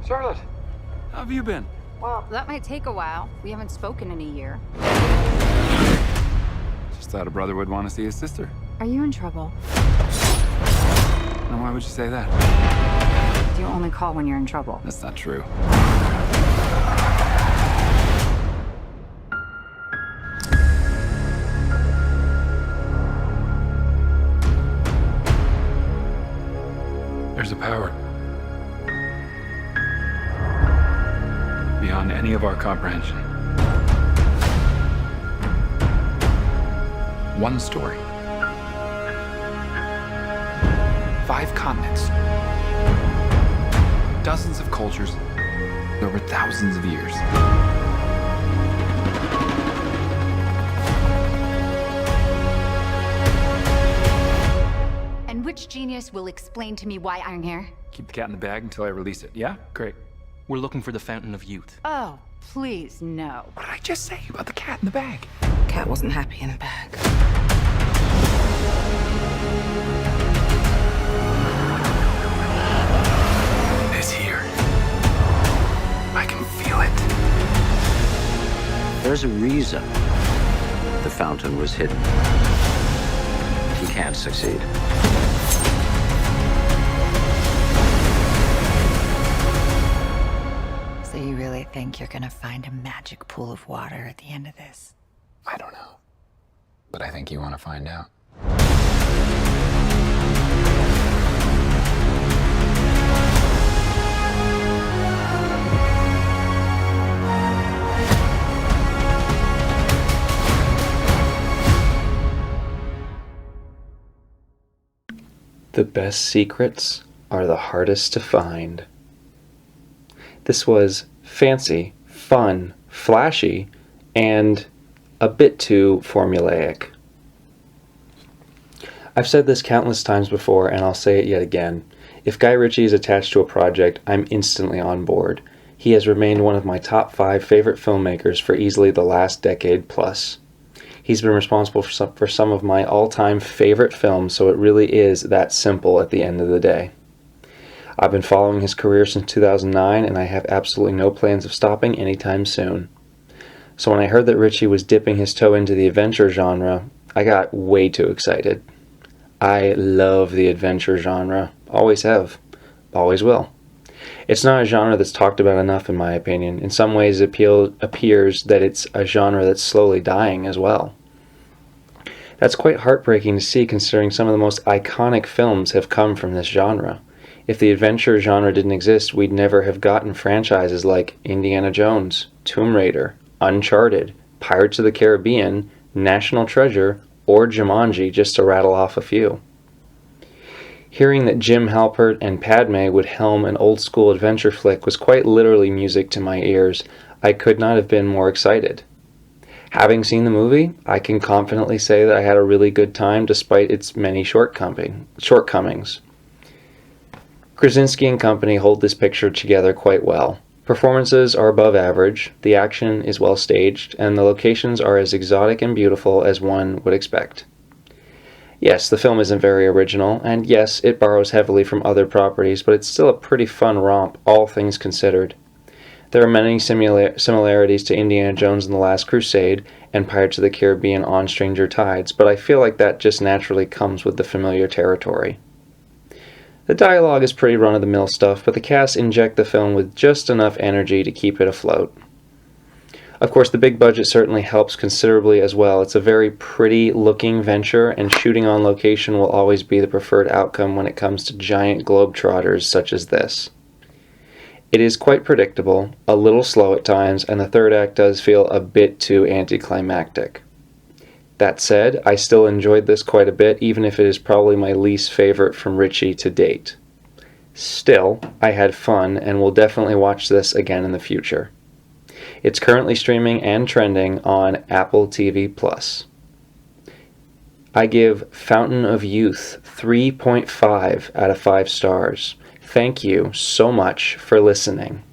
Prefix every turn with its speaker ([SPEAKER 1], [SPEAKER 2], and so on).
[SPEAKER 1] Charlotte, how have you been?
[SPEAKER 2] Well, that might take a while. We haven't spoken in a year.
[SPEAKER 1] Just thought a brother would want to see his sister.
[SPEAKER 2] Are you in trouble?
[SPEAKER 1] Now, why would you say that?
[SPEAKER 2] Do you only call when you're in trouble?
[SPEAKER 1] That's not true. There's a power beyond any of our comprehension. One story. 5 continents. Dozens of cultures over thousands of years.
[SPEAKER 2] And which genius will explain to me why I'm here?
[SPEAKER 1] Keep the cat in the bag until I release it, yeah? Great.
[SPEAKER 3] We're looking for the Fountain of Youth.
[SPEAKER 2] Oh, please, no.
[SPEAKER 1] What did I just say about the cat in the bag?
[SPEAKER 4] Cat wasn't happy in the bag.
[SPEAKER 1] It's here. I can feel it.
[SPEAKER 5] There's a reason the fountain was hidden. He can't succeed.
[SPEAKER 4] So you really think you're gonna find a magic pool of water at the end of this?
[SPEAKER 1] I don't know. But I think you want to find out.
[SPEAKER 6] The best secrets are the hardest to find. This was fancy, fun, flashy, and a bit too formulaic. I've said this countless times before, and I'll say it yet again. If Guy Ritchie is attached to a project, I'm instantly on board. He has remained one of my top 5 favorite filmmakers for easily the last decade plus. He's been responsible for some of my all-time favorite films, so it really is that simple at the end of the day. I've been following his career since 2009, and I have absolutely no plans of stopping anytime soon. So when I heard that Ritchie was dipping his toe into the adventure genre, I got way too excited. I love the adventure genre. Always have. Always will. It's not a genre that's talked about enough, in my opinion. In some ways, it appears that it's a genre that's slowly dying as well. That's quite heartbreaking to see, considering some of the most iconic films have come from this genre. If the adventure genre didn't exist, we'd never have gotten franchises like Indiana Jones, Tomb Raider, Uncharted, Pirates of the Caribbean, National Treasure, or Jumanji, just to rattle off a few. Hearing that Jim Halpert and Padme would helm an old-school adventure flick was quite literally music to my ears. I could not have been more excited. Having seen the movie, I can confidently say that I had a really good time despite its many shortcomings. Krasinski and company hold this picture together quite well. Performances are above average, the action is well staged, and the locations are as exotic and beautiful as one would expect. Yes, the film isn't very original, and yes, it borrows heavily from other properties, but it's still a pretty fun romp, all things considered. There are many similarities to Indiana Jones and the Last Crusade and Pirates of the Caribbean on Stranger Tides, but I feel like that just naturally comes with the familiar territory. The dialogue is pretty run-of-the-mill stuff, but the cast inject the film with just enough energy to keep it afloat. Of course, the big budget certainly helps considerably as well. It's a very pretty-looking venture, and shooting on location will always be the preferred outcome when it comes to giant globetrotters such as this. It is quite predictable, a little slow at times, and the third act does feel a bit too anticlimactic. That said, I still enjoyed this quite a bit, even if it is probably my least favorite from Ritchie to date. Still, I had fun and will definitely watch this again in the future. It's currently streaming and trending on Apple TV+. I give Fountain of Youth 3.5 out of 5 stars. Thank you so much for listening.